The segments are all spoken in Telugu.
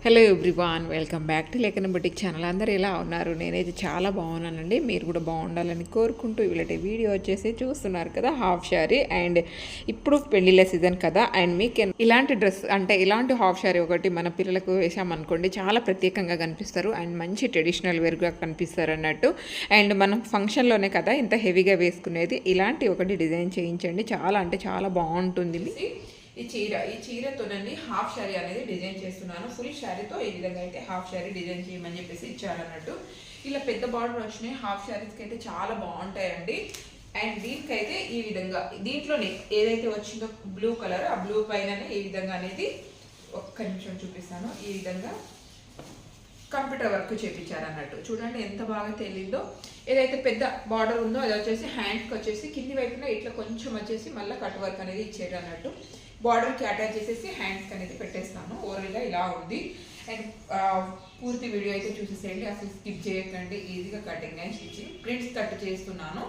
Hello everyone, welcome back to లేఖన బుటిక్ ఛానల్. అందరూ ఎలా ఉన్నారు? నేనైతే చాలా బాగున్నానండి. మీరు కూడా బాగుండాలని కోరుకుంటూ వీళ్ళటి వీడియో వచ్చేసి చూస్తున్నారు కదా, హాఫ్ శారీ. అండ్ ఇప్పుడు పెళ్లిళ్ళ సీజన్ కదా, అండ్ మీకు ఇలాంటి డ్రెస్ అంటే ఇలాంటి హాఫ్ శారీ ఒకటి మన పిల్లలకు వేసామనుకోండి, చాలా ప్రత్యేకంగా కనిపిస్తారు అండ్ మంచి ట్రెడిషనల్ వేర్గా కనిపిస్తారు అన్నట్టు. అండ్ మనం ఫంక్షన్లోనే కదా ఇంత హెవీగా వేసుకునేది, ఇలాంటి ఒకటి డిజైన్ చేయించండి. చాలా అంటే చాలా బాగుంటుంది. ఈ చీరతోనండి హాఫ్ శారీ అనేది డిజైన్ చేస్తున్నాను. ఫుల్ శారీతో ఈ విధంగా అయితే హాఫ్ శారీ డిజైన్ చేయమని చెప్పేసి ఇచ్చారన్నట్టు. ఇలా పెద్ద బార్డర్ వచ్చినాయి హాఫ్ శారీస్కి అయితే చాలా బాగుంటాయండి. అండ్ దీనికైతే ఈ విధంగా దీంట్లోనే ఏదైతే వచ్చిందో బ్లూ కలర్, ఆ బ్లూ పైననే ఈ విధంగా అనేది ఒక్క నిమిషం చూపిస్తాను. ఈ విధంగా కంప్యూటర్ వర్క్ చేయించారన్నట్టు. చూడండి ఎంత బాగా తెలియదో. ఏదైతే పెద్ద బార్డర్ ఉందో అది వచ్చేసి హ్యాండ్కి వచ్చేసి కింది వైపున ఇట్లా కొంచెం వచ్చేసి మళ్ళీ కట్ వర్క్ అనేది ఇచ్చారు అన్నట్టు. బార్డర్కి అటాచ్ చేసేసి హ్యాండ్స్కి అనేది పెట్టేస్తాను. ఓవరాల్గా ఇలా ఉంది. అండ్ పూర్తి వీడియో అయితే చూసేసేయండి, అసలు స్కిప్ చేయకండి. ఈజీగా cutting and stitching prints cut చేస్తున్నాను.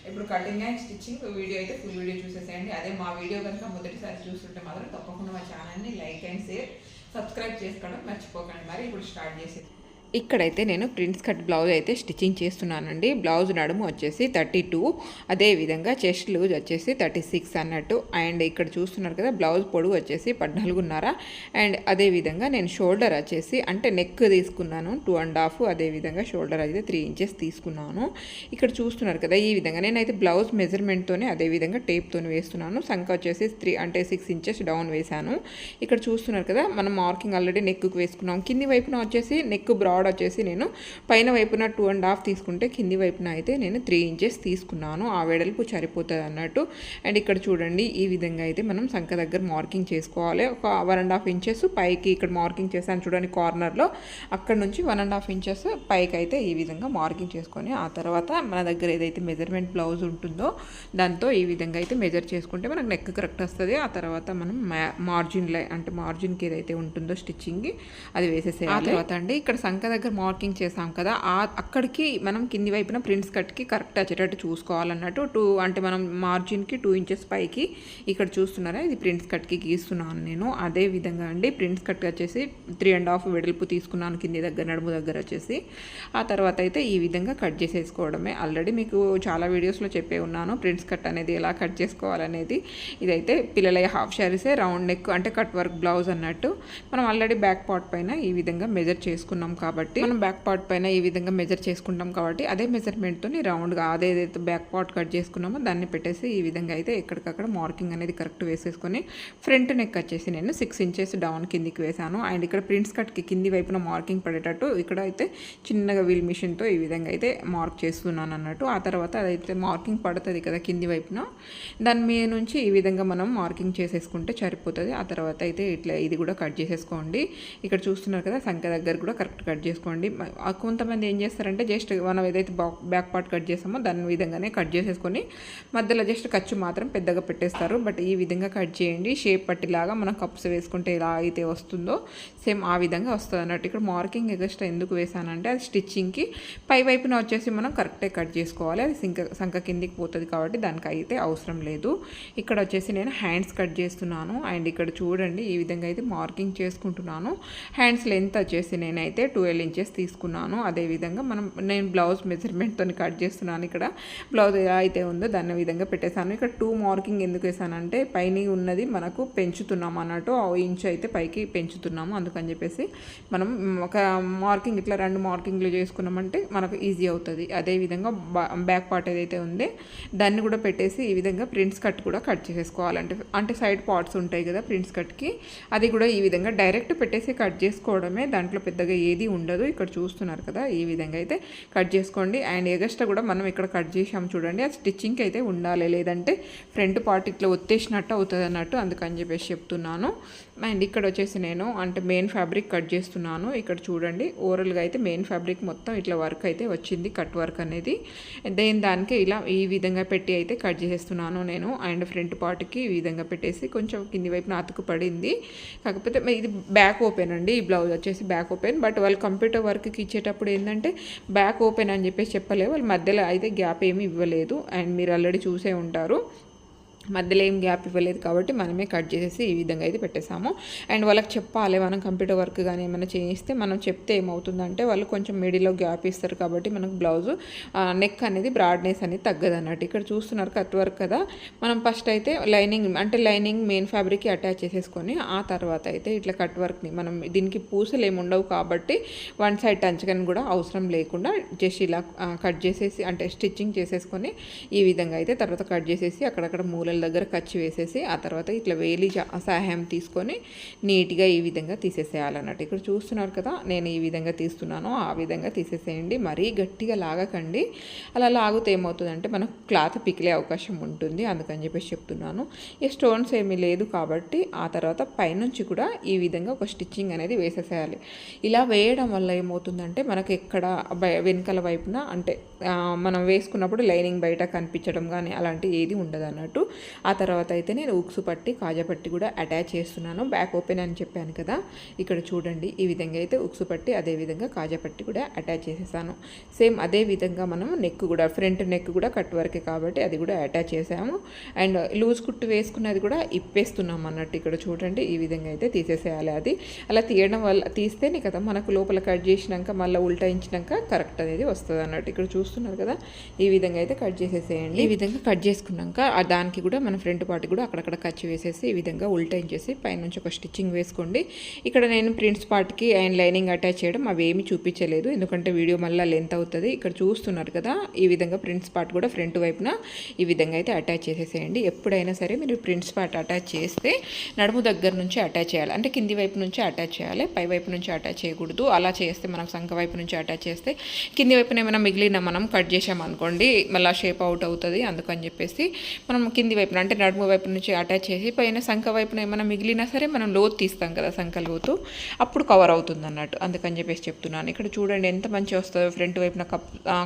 ఇప్పుడు కటింగ్ అండ్ స్టిచ్చింగ్ వీడియో అయితే ఫుల్ వీడియో చూసేసేయండి. అదే మా వీడియో కనుక మొదటిసారి చూస్తుంటే మాత్రం తప్పకుండా మా ఛానల్ని లైక్ అండ్ షేర్, సబ్స్క్రైబ్ చేసుకోవడం మర్చిపోకండి. మరి ఇప్పుడు స్టార్ట్ చేసేది. ఇక్కడైతే నేను ప్రింట్స్ కట్ బ్లౌజ్ అయితే స్టిచ్చింగ్ చేస్తున్నానండి. బ్లౌజ్ నడుము వచ్చేసి 32, అదేవిధంగా చెస్ట్ లూజ్ వచ్చేసి 36 అన్నట్టు. అండ్ ఇక్కడ చూస్తున్నారు కదా, బ్లౌజ్ పొడవు వచ్చేసి 14.5. అండ్ అదేవిధంగా నేను షోల్డర్ వచ్చేసి అంటే నెక్ తీసుకున్నాను 2.5, అదేవిధంగా షోల్డర్ అయితే 3 ఇంచెస్ తీసుకున్నాను. ఇక్కడ చూస్తున్నారు కదా, ఈ విధంగా నేనైతే బ్లౌజ్ మెజర్మెంట్తోనే అదేవిధంగా టేప్తోనే వేస్తున్నాను. సంఖ వచ్చేసి 6 ఇంచెస్ డౌన్ వేశాను. ఇక్కడ చూస్తున్నారు కదా, మనం మార్కింగ్ ఆల్రెడీ నెక్కు వేసుకున్నాం. కింది వైపున వచ్చేసి నెక్ బ్రాడ్ వచ్చేసి నేను పైన వైపున 2.5 తీసుకుంటే కింది వైపున అయితే నేను 3 ఇంచెస్ తీసుకున్నాను. ఆ వెడల్పు సరిపోతుంది అన్నట్టు. అండ్ ఇక్కడ చూడండి, ఈ విధంగా అయితే మనం సంఖ దగ్గర మార్కింగ్ చేసుకోవాలి. ఒక 1.5 ఇంచెస్ పైకి ఇక్కడ మార్కింగ్ చేశాను చూడండి కార్నర్లో, అక్కడ నుంచి 1.5 ఇంచెస్ పైకి అయితే ఈ విధంగా మార్కింగ్ చేసుకొని ఆ తర్వాత మన దగ్గర ఏదైతే మెజర్మెంట్ బ్లౌజ్ ఉంటుందో దాంతో ఈ విధంగా అయితే మెజర్ చేసుకుంటే మనకు నెక్ కరెక్ట్ వస్తుంది. ఆ తర్వాత మనం మార్జిన్ అంటే మార్జిన్కి ఏదైతే ఉంటుందో స్టిచ్చింగ్ అది వేసేసేయాలి. ఆ తర్వాత అండి ఇక్కడ సంఖ దగ్గర మార్కింగ్ చేసాం కదా, అక్కడికి మనం కింది వైపున ప్రింట్స్ కట్కి కరెక్ట్ వచ్చేటట్టు చూసుకోవాలన్నట్టు. అంటే మనం మార్జిన్కి 2 ఇంచెస్ పైకి ఇక్కడ చూస్తున్నారా, ఇది ప్రింట్స్ కట్కి గీస్తున్నాను నేను. అదే విధంగా అండి ప్రింట్స్ కట్ వచ్చేసి 3.5 వెడల్పు తీసుకున్నాను కింది దగ్గర, నడుము దగ్గర వచ్చేసి. ఆ తర్వాత అయితే ఈ విధంగా కట్ చేసేసుకోవడమే. ఆల్రెడీ మీకు చాలా వీడియోస్లో చెప్పే ఉన్నాను ప్రింట్స్ కట్ అనేది ఎలా కట్ చేసుకోవాలనేది. ఇదైతే పిల్లల హాఫ్ శారీసే, రౌండ్ నెక్ అంటే కట్ వర్క్ బ్లౌజ్ అన్నట్టు. మనం ఆల్రెడీ బ్యాక్ పార్ట్ పైన ఈ విధంగా మెజర్ చేసుకున్నాం కాబట్టి మనం బ్యాక్ పార్ట్ పైన ఈ విధంగా మెజర్ చేసుకుంటాం కాబట్టి అదే మెజర్మెంట్తో రౌండ్గా అదేదైతే బ్యాక్ పార్ట్ కట్ చేసుకున్నామో దాన్ని పెట్టేసి ఈ విధంగా అయితే ఎక్కడికక్కడ మార్కింగ్ అనేది కరెక్ట్ వేసేసుకొని ఫ్రంట్ నెక్ వచ్చేసి నేను 6 ఇంచెస్ డౌన్ కిందికి వేసాను. అండ్ ఇక్కడ ప్రింట్స్ కట్కి కింది వైపున మార్కింగ్ పడేటట్టు ఇక్కడ అయితే చిన్నగా వీల్ మిషన్తో ఈ విధంగా అయితే మార్క్ చేస్తున్నాను అన్నట్టు. ఆ తర్వాత అదైతే మార్కింగ్ పడుతుంది కదా కింది వైపున, దాని మీద నుంచి ఈ విధంగా మనం మార్కింగ్ చేసేసుకుంటే సరిపోతుంది. ఆ తర్వాత అయితే ఇట్లా ఇది కూడా కట్ చేసేసుకోండి. ఇక్కడ చూస్తున్నారు కదా, సంఖ్య దగ్గర కూడా కరెక్ట్ కట్ చేసుకోండి. కొంతమంది ఏం చేస్తారంటే జస్ట్ మనం ఏదైతే బ్యాక్ పార్ట్ కట్ చేసామో దాని విధంగానే కట్ చేసేసుకొని మధ్యలో జస్ట్ ఖర్చు మాత్రం పెద్దగా పెట్టేస్తారు. బట్ ఈ విధంగా కట్ చేయండి. షేప్ పట్టిలాగా మనం కప్స్ వేసుకుంటే ఎలా అయితే వస్తుందో సేమ్ ఆ విధంగా వస్తుంది అన్నట్టు. ఇక్కడ మార్కింగ్ ఎగస్ట్రా ఎందుకు వేసానంటే అది స్టిచ్చింగ్కి పై వైపున వచ్చేసి మనం కరెక్టే కట్ చేసుకోవాలి. అది సంఖ కిందికి పోతుంది కాబట్టి దానికి అయితే అవసరం లేదు. ఇక్కడ వచ్చేసి నేను హ్యాండ్స్ కట్ చేస్తున్నాను. అండ్ ఇక్కడ చూడండి, ఈ విధంగా అయితే మార్కింగ్ చేసుకుంటున్నాను. హ్యాండ్స్ లెంత్ వచ్చేసి నేనైతే 12 ఇంచెస్ తీసుకున్నాను. అదేవిధంగా నేను బ్లౌజ్ మెజర్మెంట్తో కట్ చేస్తున్నాను. ఇక్కడ బ్లౌజ్ ఎలా అయితే ఉందో దాన్ని విధంగా పెట్టేశాను. ఇక్కడ 2 మార్కింగ్ ఎందుకు వేసానంటే పైన ఉన్నది మనకు పెంచుతున్నాం అన్నట్టు, 1 ఇంచ్ అయితే పైకి పెంచుతున్నాము. అందుకని చెప్పేసి మనం ఒక మార్కింగ్ ఇట్లా 2 మార్కింగ్లు చేసుకున్నామంటే మనకు ఈజీ అవుతుంది. అదేవిధంగా బ్యాక్ పార్ట్ ఏదైతే ఉందో దాన్ని కూడా పెట్టేసి ఈ విధంగా ప్రింట్స్ కట్ కూడా కట్ చేసేసుకోవాలంటే అంటే సైడ్ పార్ట్స్ ఉంటాయి కదా ప్రింట్స్ కట్కి, అది కూడా ఈ విధంగా డైరెక్ట్ పెట్టేసి కట్ చేసుకోవడమే. దాంట్లో పెద్దగా ఏది ఉండదు. ఇక్కడ చూస్తున్నారు కదా, ఈ విధంగా అయితే కట్ చేసుకోండి. అండ్ ఎగస్ట్రా కూడా మనం ఇక్కడ కట్ చేసాము చూడండి, అది స్టిచ్చింగ్కి అయితే ఉండాలి, లేదంటే ఫ్రంట్ పార్ట్ ఇట్లా ఒత్తేసినట్టు అవుతుంది అన్నట్టు. అందుకని చెప్పేసి చెప్తున్నాను. అండ్ ఇక్కడ వచ్చేసి నేను అంటే మెయిన్ ఫ్యాబ్రిక్ కట్ చేస్తున్నాను. ఇక్కడ చూడండి, ఓవరాల్గా అయితే మెయిన్ ఫ్యాబ్రిక్ మొత్తం ఇట్లా వర్క్ అయితే వచ్చింది, కట్ వర్క్ అనేది. దానికి ఇలా ఈ విధంగా పెట్టి అయితే కట్ చేసేస్తున్నాను నేను. అండ్ ఫ్రంట్ పార్ట్కి ఈ విధంగా పెట్టేసి కొంచెం కింది వైపున అతుకు పడింది. కాకపోతే ఇది బ్యాక్ ఓపెన్ అండి, ఈ బ్లౌజ్ వచ్చేసి బ్యాక్ ఓపెన్. బట్ వాళ్ళు కంప్యూటర్ వర్క్కి ఇచ్చేటప్పుడు ఏంటంటే బ్యాక్ ఓపెన్ అని చెప్పేసి చెప్పలేవు, వాళ్ళు మధ్యలో అయితే గ్యాప్ ఏమీ ఇవ్వలేదు. అండ్ మీరు ఆల్రెడీ చూసే ఉంటారు. మధ్యలో ఏం గ్యాప్ ఇవ్వలేదు కాబట్టి మనమే కట్ చేసేసి ఈ విధంగా అయితే పెట్టేసాము. అండ్ వాళ్ళకి చెప్పాలి, మనం కంప్యూటర్ వర్క్ కానీ ఏమైనా చేయిస్తే మనం చెప్తే ఏమవుతుందంటే వాళ్ళు కొంచెం మిడిల్లో గ్యాప్ ఇస్తారు కాబట్టి మనకు బ్లౌజు నెక్ అనేది బ్రాడ్నెస్ అనేది తగ్గదు అన్నట్టు. ఇక్కడ చూస్తున్నారు కట్ వర్క్ కదా, మనం ఫస్ట్ అయితే లైనింగ్ మెయిన్ ఫ్యాబ్రిక్కి అటాచ్ చేసేసుకొని ఆ తర్వాత అయితే ఇట్లా కట్ వర్క్ని మనం దీనికి పూసలు ఏమి ఉండవు కాబట్టి వన్ సైడ్ టంచకని కూడా అవసరం లేకుండా జస్ట్ ఇలా కట్ చేసేసి అంటే స్టిచ్చింగ్ చేసేసుకొని ఈ విధంగా అయితే తర్వాత కట్ చేసేసి అక్కడక్కడ మూల దగ్గర ఖర్చు వేసేసి ఆ తర్వాత ఇట్లా వేలి సహాయం తీసుకొని నీట్గా ఈ విధంగా తీసేసేయాలన్నట్టు. ఇక్కడ చూస్తున్నారు కదా నేను ఈ విధంగా తీస్తున్నాను, ఆ విధంగా తీసేసేయండి. మరీ గట్టిగా లాగకండి, అలా లాగితే ఏమవుతుందంటే మనకు క్లాత్ పికిలే అవకాశం ఉంటుంది, అందుకని చెప్పేసి చెప్తున్నాను. ఈ స్టోన్స్ ఏమీ లేదు కాబట్టి ఆ తర్వాత పైనుంచి కూడా ఈ విధంగా ఒక స్టిచ్చింగ్ అనేది వేసేసేయాలి. ఇలా వేయడం వల్ల ఏమవుతుందంటే మనకు ఎక్కడ వెనకాల వైపున అంటే మనం వేసుకున్నప్పుడు లైనింగ్ బయట కనిపించడం కానీ అలాంటి ఏది ఉండదు అన్నట్టు. ఆ తర్వాత అయితే నేను ఉక్సు పట్టి కాజాపట్టి కూడా అటాచ్ చేస్తున్నాను. బ్యాక్ ఓపెన్ అని చెప్పాను కదా, ఇక్కడ చూడండి ఈ విధంగా అయితే ఉక్సు పట్టి అదేవిధంగా కాజాపట్టి కూడా అటాచ్ చేసేసాను. సేమ్ అదే విధంగా మనం నెక్ కూడా ఫ్రంట్ నెక్ కూడా కట్ వర్కే కాబట్టి అది కూడా అటాచ్ చేసాము. అండ్ లూజ్ కుట్టు వేసుకున్నది కూడా ఇప్పేస్తున్నాం అన్నట్టు. ఇక్కడ చూడండి ఈ విధంగా అయితే తీసేసేయాలి. అది అలా తీయడం వల్ల తీస్తేనే కదా మనకు లోపల కట్ చేసినాక మళ్ళీ ఉల్టాయించినాక కరెక్ట్ అనేది వస్తుంది అన్నట్టు. ఇక్కడ చూస్తున్నారు కదా ఈ విధంగా అయితే కట్ చేసేసేయండి. ఈ విధంగా కట్ చేసుకున్నాక దానికి కూడా మన ఫ్రంట్ పార్ట్ కూడా అక్కడక్కడ ఖర్చు వేసేసి ఈ విధంగా ఉల్టాయించేసి పైనుంచి ఒక స్టిచ్చింగ్ వేసుకోండి. ఇక్కడ నేను ప్రింట్స్ పార్ట్కి అండ్ లైనింగ్ అటాచ్ చేయడం అవి ఏమి చూపించలేదు, ఎందుకంటే వీడియో మళ్ళీ లెంత్ అవుతుంది. ఇక్కడ చూస్తున్నారు కదా ఈ విధంగా ప్రింట్స్ పార్ట్ కూడా ఫ్రంట్ వైపున ఈ విధంగా అయితే అటాచ్ చేసేసేయండి. ఎప్పుడైనా సరే మీరు ప్రింట్స్ పార్ట్ అటాచ్ చేస్తే నడుము దగ్గర నుంచి అటాచ్ చేయాలి, అంటే కింది వైపు నుంచి అటాచ్ చేయాలి, పై వైపు నుంచి అటాచ్ చేయకూడదు. అలా చేస్తే మనం సంఖ వైపు నుంచి అటాచ్ చేస్తే కింది వైపున ఏమైనా మిగిలిన మనం కట్ చేసామనుకోండి మళ్ళీ షేప్ అవుట్ అవుతుంది. అందుకని చెప్పేసి మనం కింది వైపున అంటే నడుము వైపు నుంచి అటాచ్ చేసి పైన సంఖ వైపున ఏమైనా మిగిలినా సరే మనం లోతు తీస్తాం కదా సంఖ లోతు, అప్పుడు కవర్ అవుతుంది అన్నట్టు. అందుకని చెప్పేసి చెప్తున్నాను. ఇక్కడ చూడండి ఎంత మంచిగా వస్తుందో ఫ్రంట్ వైపున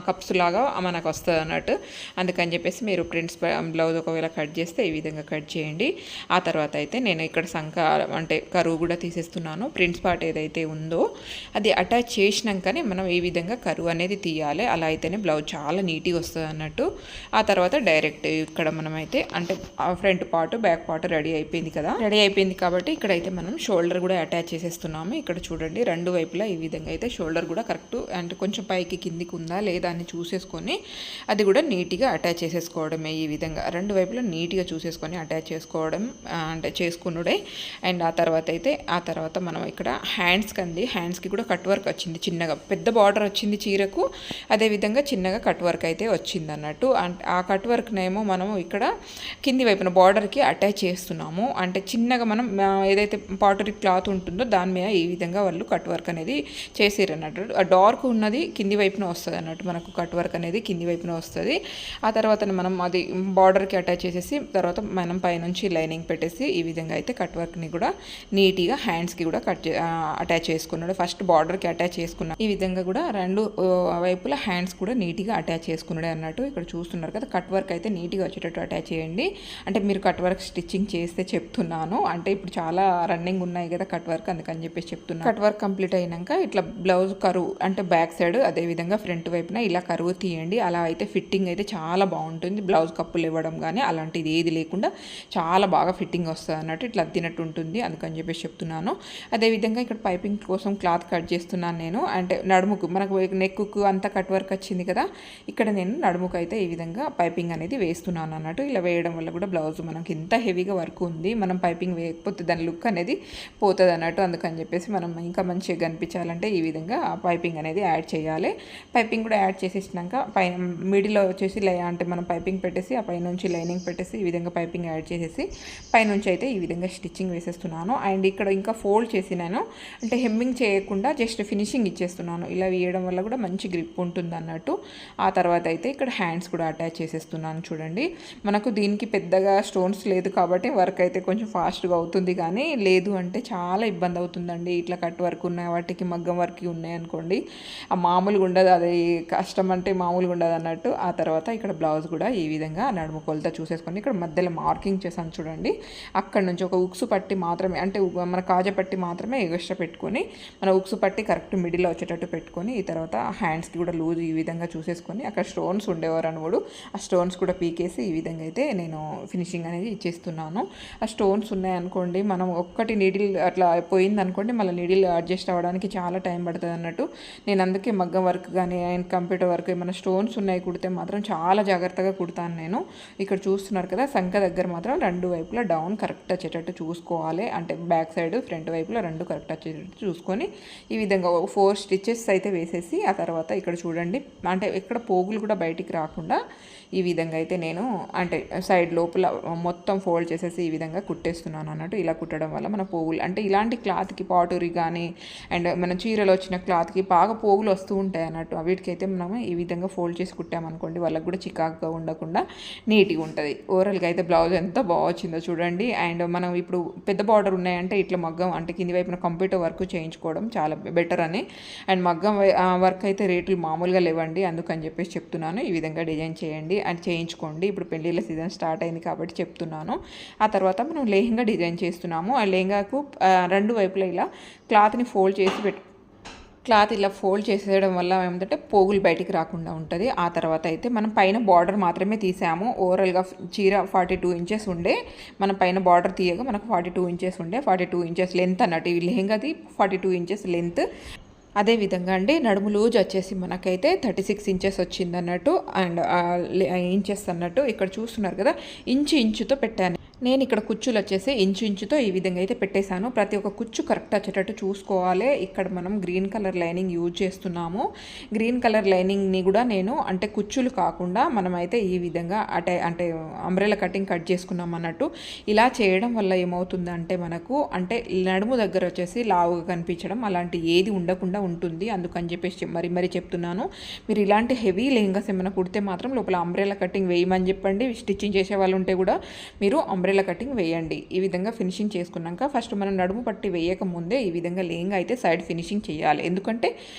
కప్స్ లాగా మనకు వస్తుంది అన్నట్టు. అందుకని చెప్పేసి మీరు ప్రింట్స్ బ్లౌజ్ ఒకవేళ కట్ చేస్తే ఈ విధంగా కట్ చేయండి. ఆ తర్వాత అయితే నేను ఇక్కడ సంఖ అంటే కరువు కూడా తీసేస్తున్నాను. ప్రింట్స్ పార్ట్ ఏదైతే ఉందో అది అటాచ్ చేసినాకనే మనం ఈ విధంగా కరువు అనేది తీయాలి, అలా అయితేనే బ్లౌజ్ చాలా నీట్గా వస్తుంది అన్నట్టు. ఆ తర్వాత డైరెక్ట్ ఇక్కడ మనమైతే అంటే front part back part ready అయిపోయింది కదా, రెడీ అయిపోయింది కాబట్టి ఇక్కడైతే మనం షోల్డర్ కూడా అటాచ్ చేసేస్తున్నాము. ఇక్కడ చూడండి రెండు వైపులా ఈ విధంగా అయితే షోల్డర్ కూడా కరెక్ట్ అంటే కొంచెం పైకి కిందికి ఉందా లేదా అని చూసేసుకొని అది కూడా నీట్గా అటాచ్ చేసేసుకోవడమే. ఈ విధంగా రెండు వైపులా నీట్గా చూసేసుకొని అటాచ్ చేసుకోవడం అంటే చేసుకున్నాడే. అండ్ ఆ తర్వాత మనం ఇక్కడ హ్యాండ్స్కి కూడా కట్ వర్క్ వచ్చింది, చిన్నగా పెద్ద బార్డర్ వచ్చింది చీరకు, అదేవిధంగా చిన్నగా కట్ వర్క్ అయితే వచ్చింది అన్నట్టు. ఆ కట్ వర్క్నేమో మనము ఇక్కడ కింది వైపున బార్డర్కి అటాచ్ చేస్తున్నాము. అంటే చిన్నగా మనం ఏదైతే పాటరీ క్లాత్ ఉంటుందో దాని మీద ఈ విధంగా వాళ్ళు కట్ వర్క్ అనేది చేసారు అన్నట్టు. ఆ డార్క్ ఉన్నది కింది వైపున వస్తుంది అన్నట్టు, మనకు కట్ వర్క్ అనేది కింది వైపున వస్తుంది. ఆ తర్వాత మనం అది బార్డర్కి అటాచ్ చేసేసి తర్వాత మనం పైనుంచి లైనింగ్ పెట్టేసి ఈ విధంగా అయితే కట్ వర్క్ని కూడా నీట్గా హ్యాండ్స్కి కూడా అటాచ్ చేసుకున్నాడు. ఫస్ట్ బార్డర్కి అటాచ్ చేసుకున్నాడు, ఈ విధంగా కూడా రెండు వైపులా హ్యాండ్స్ కూడా నీట్గా అటాచ్ చేసుకున్నాడు అన్నట్టు. ఇక్కడ చూస్తున్నారు కదా కట్ వర్క్ అయితే నీట్గా వచ్చేటట్టు అటాచ్ చేయండి. అంటే మీరు కట్ వర్క్ స్టిచ్చింగ్ చేస్తే చెప్తున్నాను, అంటే ఇప్పుడు చాలా రన్నింగ్ ఉన్నాయి కదా కట్ వర్క్, అందుకని చెప్పేసి చెప్తున్నాను. కట్ వర్క్ కంప్లీట్ అయినాక ఇట్లా బ్లౌజ్ కరువు అంటే బ్యాక్ సైడ్ అదేవిధంగా ఫ్రంట్ వైపున ఇలా కరువు తీయండి. అలా అయితే ఫిట్టింగ్ అయితే చాలా బాగుంటుంది. బ్లౌజ్ కప్పులు ఇవ్వడం కానీ అలాంటిది ఏది లేకుండా చాలా బాగా ఫిట్టింగ్ వస్తుంది అన్నట్టు, ఇట్లా అద్దినట్టు ఉంటుంది, అందుకని చెప్పేసి చెప్తున్నాను. అదేవిధంగా ఇక్కడ పైపింగ్ కోసం క్లాత్ కట్ చేస్తున్నాను నేను. అంటే నడుముకు మనకు నెక్కు అంతా కట్ వర్క్ వచ్చింది కదా, ఇక్కడ నేను నడుముకు అయితే ఈ విధంగా పైపింగ్ అనేది వేస్తున్నాను అన్నట్టు. ఇలా వేయడం వల్ల కూడా బ్లౌజ్ మనకి ఎంత హెవీగా వర్క్ ఉంది, మనం పైపింగ్ వేయకపోతే దాని లుక్ అనేది పోతుంది అన్నట్టు. అందుకని చెప్పేసి మనం ఇంకా మంచిగా కనిపించాలంటే ఈ విధంగా పైపింగ్ అనేది యాడ్ చేయాలి. పైపింగ్ కూడా యాడ్ చేసేసినాక పైన మిడిల్లో వచ్చేసి అంటే మనం పైపింగ్ పెట్టేసి ఆ పైనుంచి లైనింగ్ పెట్టేసి ఈ విధంగా పైపింగ్ యాడ్ చేసేసి పైనుంచి అయితే ఈ విధంగా స్టిచ్చింగ్ వేసేస్తున్నాను. అండ్ ఇక్కడ ఇంకా ఫోల్డ్ చేసి నేను అంటే హెమ్మింగ్ చేయకుండా జస్ట్ ఫినిషింగ్ ఇచ్చేస్తున్నాను. ఇలా వేయడం వల్ల కూడా మంచి గ్రిప్ ఉంటుంది అన్నట్టు. ఆ తర్వాత అయితే ఇక్కడ హ్యాండ్స్ కూడా అటాచ్ చేసేస్తున్నాను. చూడండి మనకు దీనికి పెద్దగా స్టోన్స్ లేదు కాబట్టి వర్క్ అయితే కొంచెం ఫాస్ట్గా అవుతుంది, కానీ లేదు అంటే చాలా ఇబ్బంది అవుతుందండి. ఇట్లా కట్ వర్క్ ఉన్నాయి వాటికి మగ్గం వర్క్ ఉన్నాయి అనుకోండి, ఆ మామూలుగా ఉండదు, అది కష్టం అంటే మామూలుగా ఉండదు అన్నట్టు. ఆ తర్వాత ఇక్కడ బ్లౌజ్ కూడా ఈ విధంగా నడుము కొలత చూసేసుకొని ఇక్కడ మధ్యలో మార్కింగ్ చేశాను చూడండి. అక్కడ నుంచి ఒక ఉక్సు పట్టి మాత్రమే అంటే మన కాజా పట్టి మాత్రమే ఎక్స్ట్రా పెట్టుకొని మన ఉక్సు పట్టి కరెక్ట్ మిడిల్లో వచ్చేటట్టు పెట్టుకొని ఈ తర్వాత హ్యాండ్స్కి కూడా లూజ్ ఈ విధంగా చూసేసుకొని అక్కడ స్టోన్స్ ఉండేవారు అనుకోడు, ఆ స్టోన్స్ కూడా పీకేసి ఈ విధంగా అయితే నేను నేను ఫినిషింగ్ అనేది ఇచ్చేస్తున్నాను. ఆ స్టోన్స్ ఉన్నాయనుకోండి, మనం ఒక్కటి నీడిల్ అట్లా పోయిందనుకోండి మళ్ళీ నీడిల్ అడ్జస్ట్ అవ్వడానికి చాలా టైం పడుతుంది అన్నట్టు. నేను అందుకే మగ్గం వర్క్ కానీ అండ్ కంప్యూటర్ వర్క్ ఏమైనా స్టోన్స్ ఉన్నాయి కుడితే మాత్రం చాలా జాగ్రత్తగా కుడతాను నేను. ఇక్కడ చూస్తున్నారు కదా, సంఖ దగ్గర మాత్రం రెండు వైపులా డౌన్ కరెక్ట్ వచ్చేటట్టు చూసుకోవాలి. అంటే బ్యాక్ సైడ్ ఫ్రంట్ వైపులా రెండు కరెక్ట్ వచ్చేటట్టు చూసుకొని ఈ విధంగా 4 స్టిచెస్ అయితే వేసేసి ఆ తర్వాత ఇక్కడ చూడండి, అంటే ఇక్కడ పోగులు కూడా బయటికి రాకుండా ఈ విధంగా అయితే నేను అంటే సైడ్ లోపల మొత్తం ఫోల్డ్ చేసేసి ఈ విధంగా కుట్టేస్తున్నాను అన్నట్టు. ఇలా కుట్టడం వల్ల మన పోగులు అంటే ఇలాంటి క్లాత్కి పాటూరి కానీ అండ్ మన చీరలు వచ్చిన క్లాత్కి బాగా పోగులు వస్తూ ఉంటాయి అన్నట్టు. వీటికైతే మనం ఈ విధంగా ఫోల్డ్ చేసి కుట్టామనుకోండి వాళ్ళకి కూడా చికాకుగా ఉండకుండా నీట్గా ఉంటుంది. ఓవరాల్గా అయితే బ్లౌజ్ ఎంత బాగా వచ్చిందో చూడండి. అండ్ మనం ఇప్పుడు పెద్ద బార్డర్ ఉన్నాయంటే ఇట్లా మగ్గం అంటే కింది వైపున కంప్యూటర్ వర్క్ చేయించుకోవడం చాలా బెటర్ అని. అండ్ మగ్గం వర్క్ అయితే రేట్లు మామూలుగా లేవండి, అందుకని చెప్పేసి చెప్తున్నాను. ఈ విధంగా డిజైన్ చేయండి అండ్ చేయించుకోండి. ఇప్పుడు పెళ్ళిళ్ళ సీజన్ స్టార్ట్ అయింది కాబట్టి చెప్తున్నాను. ఆ తర్వాత మనం లెహంగా డిజైన్ చేస్తున్నాము. ఆ లెహంగాకు రెండు వైపులా ఇలా క్లాత్ని ఫోల్డ్ చేసి క్లాత్ ఇలా ఫోల్డ్ చేసేయడం వల్ల ఏమిటంటే పోగులు బయటికి రాకుండా ఉంటుంది. ఆ తర్వాత అయితే మనం పైన బార్డర్ మాత్రమే తీసాము. ఓవరాల్గా చీర 42 ఇంచెస్ ఉండే, మన పైన బార్డర్ తీయగా మనకు 42 ఇంచెస్ ఉండే, 42 ఇంచెస్ లెంత్ అన్నట్టు. ఈ లెహంగాది 42 ఇంచెస్ లెంత్. అదేవిధంగా అండి నడుము లూజ్ వచ్చేసి మనకైతే 36 ఇంచెస్ వచ్చింది అన్నట్టు. అండ్ ఇంచెస్ అన్నట్టు ఇక్కడ చూస్తున్నారు కదా, ఇంచుతో పెట్టాను నేను. ఇక్కడ కుచ్చులు వచ్చేసి ఇంచుతో ఈ విధంగా అయితే పెట్టేశాను. ప్రతి ఒక్క కుచ్చు కరెక్ట్ వచ్చేటట్టు చూసుకోవాలి. ఇక్కడ మనం గ్రీన్ కలర్ లైనింగ్ యూజ్ చేస్తున్నాము. గ్రీన్ కలర్ లైనింగ్ని కూడా నేను అంటే కుచ్చులు కాకుండా మనమైతే ఈ విధంగా అంటే అంబ్రెలా కటింగ్ కట్ చేసుకున్నాం అన్నట్టు. ఇలా చేయడం వల్ల ఏమవుతుందంటే మనకు అంటే నడుము దగ్గర వచ్చేసి లావుగా కనిపించడం అలాంటి ఏది ఉండకుండా ఉంటుంది. అందుకని చెప్పేసి మరీ చెప్తున్నాను. మీరు ఇలాంటి హెవీ లెహంగాస్ ఏమైనా కుడితే మాత్రం లోపల అంబ్రెలా కటింగ్ వేయమని చెప్పండి. స్టిచ్చింగ్ చేసే వాళ్ళు ఉంటే కూడా మీరు అంబ్రెలా కటింగ్ వేయండి. ఈ విధంగా ఫినిషింగ్ చేసుకున్నాక ఫస్ట్ మనం నడుము పట్టి వేయక ముందే ఈ విధంగా లెహంగా అయితే సైడ్ ఫినిషింగ్ చేయాలి. ఎందుకంటే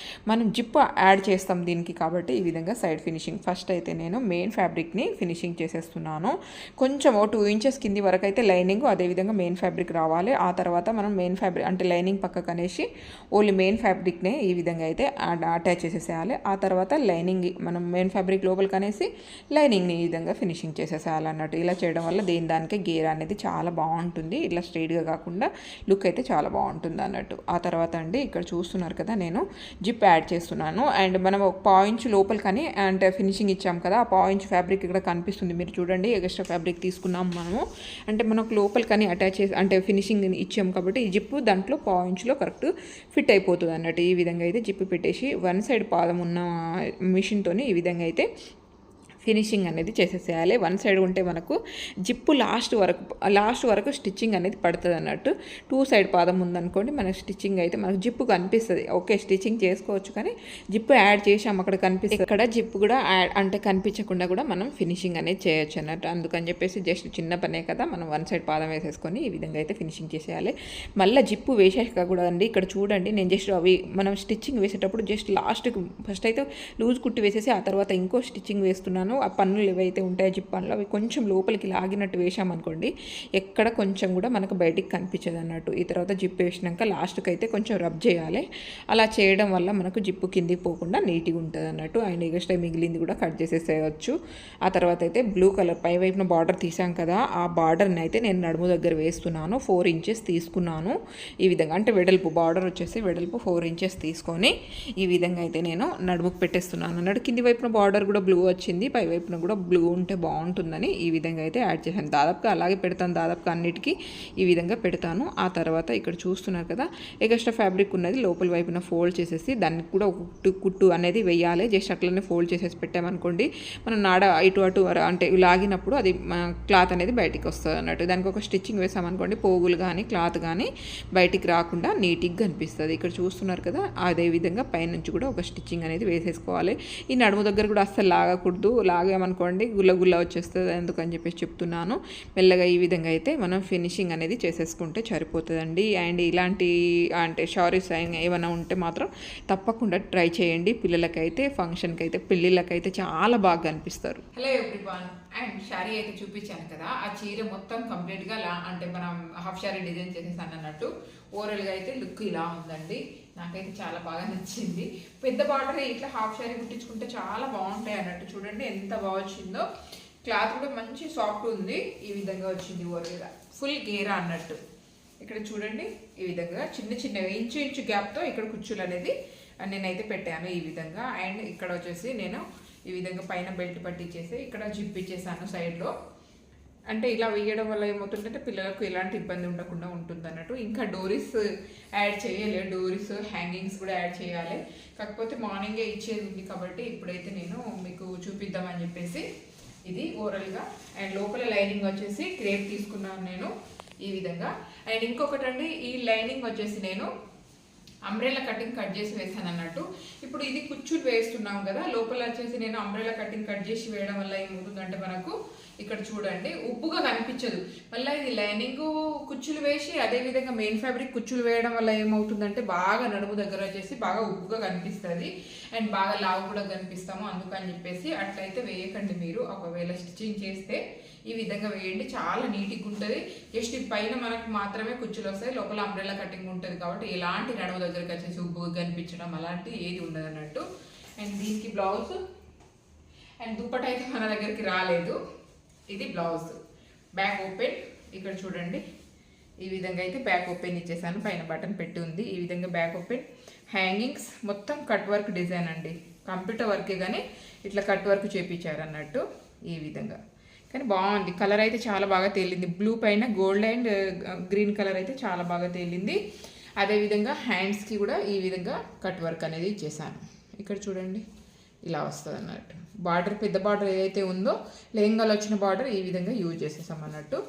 మనం జిప్ యాడ్ చేస్తాం దీనికి కాబట్టి ఈ విధంగా సైడ్ ఫినిషింగ్. ఫస్ట్ అయితే నేను మెయిన్ ఫ్యాబ్రిక్ని ఫినిషింగ్ చేసేస్తున్నాను. కొంచెం 2 ఇంచెస్ కింది వరకు అయితే లైనింగ్ అదేవిధంగా మెయిన్ ఫ్యాబ్రిక్ రావాలి. ఆ తర్వాత మనం మెయిన్ ఫ్యాబ్రిక్ అంటే లైనింగ్ పక్కకు అనేసి ఓన్లీ మెయిన్ ఫ్యాబ్రిక్నే ఈ విధంగా అయితే అటాచ్ చేసేసేయాలి. ఆ తర్వాత లైనింగ్ మనం మెయిన్ ఫ్యాబ్రిక్ లోపలికి అనేసి లైనింగ్ని ఈ విధంగా ఫినిషింగ్ చేసేసేయాలి అన్నట్టు. ఇలా చేయడం వల్ల దానికే గేర్ అనేది చాలా బాగుంటుంది. ఇట్లా స్ట్రైట్గా కాకుండా లుక్ అయితే చాలా బాగుంటుంది అన్నట్టు. ఆ తర్వాత అండి ఇక్కడ చూస్తున్నారు కదా, నేను జిప్ యాడ్ చేస్తున్నాను. అండ్ మనం ఒక పాయింట్ లోపలికని అంటే ఫినిషింగ్ ఇచ్చాం కదా, ఆ పాయింట్ ఫ్యాబ్రిక్ ఇక్కడ కనిపిస్తుంది. మీరు చూడండి, ఎక్స్ట్రా ఫ్యాబ్రిక్ తీసుకున్నాం మనము. అంటే మనకు లోపలికని అటాచ్ చేసి అంటే ఫినిషింగ్ ఇచ్చాం కాబట్టి ఈ జిప్ దాంట్లో పాయింట్స్లో కరెక్ట్ ఫిట్ అయిపోతుంది అన్నట్టు. ఈ విధంగా అయితే జిప్ పెట్టేసి వన్ సైడ్ పాదం ఉన్న మిషన్తోని ఈ విధంగా అయితే ఫినిషింగ్ అనేది చేసేసేయాలి. వన్ సైడ్ ఉంటే మనకు జిప్పు లాస్ట్ వరకు స్టిచ్చింగ్ అనేది పడుతుంది అన్నట్టు. 2 సైడ్ పాదం ఉందనుకోండి మనకు స్టిచ్చింగ్ అయితే మనకు జిప్పు కనిపిస్తుంది. ఓకే, స్టిచ్చింగ్ చేసుకోవచ్చు కానీ జిప్పు యాడ్ చేసాం అక్కడ కనిపిస్తుంది. ఇక్కడ జిప్పు కూడా యాడ్ అంటే కనిపించకుండా కూడా మనం ఫినిషింగ్ అనేది చేయొచ్చు అన్నట్టు. అందుకని చెప్పేసి జస్ట్ చిన్న పనే కదా, మనం వన్ సైడ్ పాదం వేసేసుకొని ఈ విధంగా అయితే ఫినిషింగ్ చేసేయాలి. మళ్ళీ జిప్పు వేసాక కూడా అండి ఇక్కడ చూడండి, నేను జస్ట్ అవి మనం స్టిచ్చింగ్ వేసేటప్పుడు జస్ట్ లాస్ట్కి ఫస్ట్ అయితే లూజ్ కుట్టి వేసేసి ఆ తర్వాత ఇంకో స్టిచ్చింగ్ వేస్తున్నాను. ఆ పన్నులు ఏవైతే ఉంటాయో జిప్ పన్నులు అవి కొంచెం లోపలికి లాగినట్టు వేసామనుకోండి ఎక్కడ కొంచెం కూడా మనకు బయటికి కనిపించదు అన్నట్టు. ఈ తర్వాత జిప్ వేసినాక లాస్ట్కి అయితే కొంచెం రబ్ చేయాలి. అలా చేయడం వల్ల మనకు జిప్పు కిందికి పోకుండా నీట్గా ఉంటుంది అన్నట్టు. అండ్ ఎగస్ట్రా మిగిలింది కూడా కట్ చేసేసేయచ్చు. ఆ తర్వాత అయితే బ్లూ కలర్ పై వైపున బార్డర్ తీసాం కదా, ఆ బార్డర్ని అయితే నేను నడుము దగ్గర వేస్తున్నాను. 4 ఇంచెస్ తీసుకున్నాను ఈ విధంగా. అంటే వెడల్పు బార్డర్ వచ్చేసి వెడల్పు 4 ఇంచెస్ తీసుకొని ఈ విధంగా అయితే నేను నడుముకు పెట్టేస్తున్నాను అన్నట్టు. కింది వైపున బార్డర్ కూడా బ్లూ వచ్చింది, పై వైపున కూడా బ్లూ ఉంటే బాగుంటుందని ఈ విధంగా అయితే యాడ్ చేశాను. దాదాపుగా అలాగే పెడతాను, దాదాపుగా అన్నిటికీ ఈ విధంగా పెడతాను. ఆ తర్వాత ఇక్కడ చూస్తున్నారు కదా, ఎక్స్ట్రా ఫ్యాబ్రిక్ ఉన్నది లోపల వైపున ఫోల్డ్ చేసేసి దానికి కూడా ఒక కుట్టు అనేది వేయాలి. జస్ట్ అట్లనే ఫోల్డ్ చేసేసి పెట్టామనుకోండి మనం నాడ ఇటు అటు అంటే లాగినప్పుడు అది క్లాత్ అనేది బయటికి వస్తుంది అన్నట్టు. దానికి ఒక స్టిచ్చింగ్ వేసామనుకోండి పోగులు కానీ క్లాత్ కానీ బయటికి రాకుండా నీట్గా కనిపిస్తుంది. ఇక్కడ చూస్తున్నారు కదా, అదేవిధంగా పైనుంచి కూడా ఒక స్టిచ్చింగ్ అనేది వేసేసుకోవాలి. ఈ నడుము దగ్గర కూడా అస్సలు లాగకూడదు, లాగామనుకోండి గుల్ల వచ్చేస్తుంది. ఎందుకని చెప్పేసి చెప్తున్నాను. మెల్లగా ఈ విధంగా అయితే మనం ఫినిషింగ్ అనేది చేసేసుకుంటే సరిపోతుందండి. అండ్ ఇలాంటి అంటే షారీస్ ఏమైనా ఉంటే మాత్రం తప్పకుండా ట్రై చేయండి. పిల్లలకైతే ఫంక్షన్కి అయితే పెళ్ళిళ్ళకైతే చాలా బాగా కనిపిస్తారు. హలో ఎవ్రీవన్, అండ్ శారీ అయితే చూపించాను కదా, ఆ చీర మొత్తం కంప్లీట్గా అంటే మనం హాఫ్ శారీ డిజైన్ చేసేసాను అన్నట్టు. ఓవరాల్గా అయితే లుక్ ఇలా ఉందండి. నాకైతే చాలా బాగా నచ్చింది. పెద్ద బార్డర్ ఇట్లా హాఫ్ శారీ కుట్టించుకుంటే చాలా బాగుంటాయి అన్నట్టు. చూడండి ఎంత బాగా వచ్చిందో. క్లాత్ కూడా మంచి సాఫ్ట్ ఉంది. ఈ విధంగా వచ్చింది ఓవరాల్గా ఫుల్ గేరా అన్నట్టు. ఇక్కడ చూడండి ఈ విధంగా చిన్న చిన్నగా ఇంచు గ్యాప్తో ఇక్కడ కుచ్చులు అనేది నేనైతే పెట్టాను ఈ విధంగా. అండ్ ఇక్కడ వచ్చేసి నేను ఈ విధంగా పైన బెల్ట్ పట్టించేసి ఇక్కడ జిప్ ఇచ్చేసాను సైడ్లో. అంటే ఇలా వేయడం వల్ల ఏమవుతుందంటే పిల్లలకు ఎలాంటి ఇబ్బంది ఉండకుండా ఉంటుంది అన్నట్టు. ఇంకా డోరీస్ యాడ్ చేయాలి, డోరీస్ హ్యాంగింగ్స్ కూడా యాడ్ చేయాలి. కాకపోతే మార్నింగే ఇచ్చేది ఉంది కాబట్టి ఇప్పుడైతే నేను మీకు చూపిద్దామని చెప్పేసి ఇది ఓవరాల్గా. అండ్ లోపల లైనింగ్ వచ్చేసి క్రేప్ తీసుకున్నాను నేను ఈ విధంగా. అండ్ ఇంకొకటండి, ఈ లైనింగ్ వచ్చేసి నేను అంబ్రెల్లా కటింగ్ కట్ చేసి వేసాను అన్నట్టు. ఇప్పుడు ఇది కుచ్చులు వేస్తున్నాం కదా, లోపల వచ్చేసి నేను అంబ్రెల్లా కటింగ్ కట్ చేసి వేయడం వల్ల ఏమవుతుందంటే మనకు ఇక్కడ చూడండి ఉబ్బుగా కనిపించదు. మళ్ళీ ఇది లైనింగ్ కుచ్చులు వేసి అదేవిధంగా మెయిన్ ఫ్యాబ్రిక్ కుచ్చులు వేయడం వల్ల ఏమవుతుందంటే బాగా నడుము దగ్గర వచ్చేసి బాగా ఉబ్బుగా కనిపిస్తుంది అండ్ బాగా లావు కూడా కనిపిస్తాము. అందుకని చెప్పేసి అట్లయితే వేయకండి మీరు. ఒకవేళ స్టిచ్చింగ్ చేస్తే ఈ విధంగా వేయండి, చాలా నీట్గా ఉంటుంది. జస్ట్ పైన మనకు మాత్రమే కుచ్చులు వస్తాయి, లోపల అంబ్రెల్లా కటింగ్ ఉంటుంది కాబట్టి ఎలాంటి నడుము దగ్గరికి వచ్చేసి ఉబ్బుగా కనిపించడం అలాంటి ఏది ఉండదు అన్నట్టు. అండ్ దీనికి బ్లౌజ్ అండ్ దుప్పట అయితే మన దగ్గరికి రాలేదు. ఇది బ్లౌజ్ బ్యాక్ ఓపెన్. ఇక్కడ చూడండి ఈ విధంగా అయితే బ్యాక్ ఓపెన్ ఇచ్చేసాను, పైన బటన్ పెట్టి ఉంది. ఈ విధంగా బ్యాక్ ఓపెన్. హ్యాంగింగ్స్ మొత్తం కట్ వర్క్ డిజైన్ అండి, కంప్యూటర్ వర్కే కానీ ఇట్లా కట్ వర్క్ చేపించారు అన్నట్టు ఈ విధంగా. కానీ బాగుంది, కలర్ అయితే చాలా బాగా తేలింది. బ్లూ పైన గోల్డ్ అండ్ గ్రీన్ కలర్ అయితే చాలా బాగా తేలింది. అదేవిధంగా హ్యాండ్స్కి కూడా ఈ విధంగా కట్ వర్క్ అనేది ఇచ్చేసాను. ఇక్కడ చూడండి ఇలా వస్తుంది అన్నట్టు. బార్డర్ పెద్ద బార్డర్ ఏదైతే ఉందో లెహంగాలో వచ్చిన బార్డర్ ఈ విధంగా యూజ్ చేసేసాం అన్నట్టు.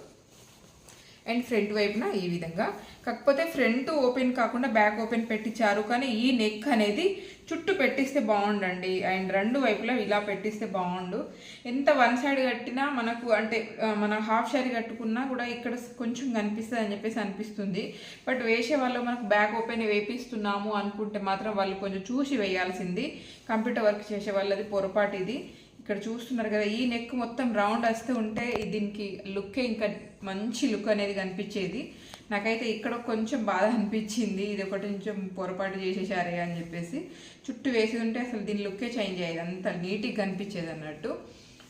అండ్ ఫ్రంట్ వైపున ఈ విధంగా, కాకపోతే ఫ్రంట్ ఓపెన్ కాకుండా బ్యాక్ ఓపెన్ పెట్టించారు. కానీ ఈ నెక్ అనేది చుట్టూ పెట్టిస్తే బాగుండండి. అండ్ రెండు వైపులా ఇలా పెట్టిస్తే బాగుండు. ఎంత వన్ సైడ్ కట్టినా మనకు అంటే మన హాఫ్ శారీ కట్టుకున్నా కూడా ఇక్కడ కొంచెం కనిపిస్తుంది అని చెప్పేసి అనిపిస్తుంది. బట్ వేసే వాళ్ళు మనకు బ్యాక్ ఓపెన్ వేపిస్తున్నాము అనుకుంటే మాత్రం వాళ్ళు కొంచెం చూసి వేయాల్సింది. కంప్యూటర్ వర్క్ చేసే వాళ్ళది పొరపాటు ఇది. ఇక్కడ చూస్తున్నారు కదా, ఈ నెక్ మొత్తం రౌండ్ వస్తూ ఉంటే దీనికి లుక్కే ఇంకా మంచి లుక్ అనేది కనిపించేది. నాకైతే ఇక్కడ కొంచెం బాధ అనిపించింది, ఇది ఒకటి కొంచెం పొరపాటు చేసేసారే అని చెప్పేసి. చుట్టూ వేసి ఉంటే అసలు దీని లుక్కే చేంజ్ అయ్యేది, అంత నీట్గా కనిపించేది అన్నట్టు.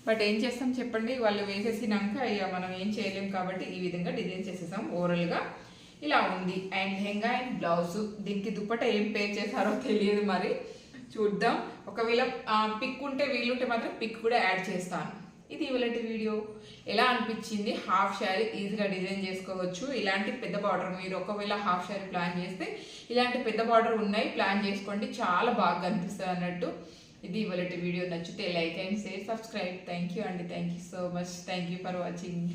బట్ ఏం చేస్తాం చెప్పండి, వాళ్ళు వేసేసినాక ఇక మనం ఏం చేయలేం కాబట్టి ఈ విధంగా డిజైన్ చేసేసాం. ఓవరాల్గా ఇలా ఉంది. అండ్ లెహంగా అండ్ బ్లౌజ్, దీనికి దుప్పట ఏం పేర్ చేశారో తెలియదు, మరి చూద్దాం. ఒకవేళ పిక్ ఉంటే వీలుంటే మాత్రం పిక్ కూడా యాడ్ చేస్తాను. ఇది ఇవాళ వీడియో. ఎలా అనిపించింది? హాఫ్ శారీ ఈజీగా డిజైన్ చేసుకోవచ్చు. ఇలాంటి పెద్ద బార్డర్ మీరు ఒకవేళ హాఫ్ శారీ ప్లాన్ చేస్తే ఇలాంటి పెద్ద బార్డర్ ఉన్నాయి, ప్లాన్ చేసుకోండి, చాలా బాగా కనిపిస్తుంది అన్నట్టు. ఇది ఇవాళ వీడియో. నచ్చితే like and share, subscribe. Thank you అండి, thank you so much. Thank you for watching.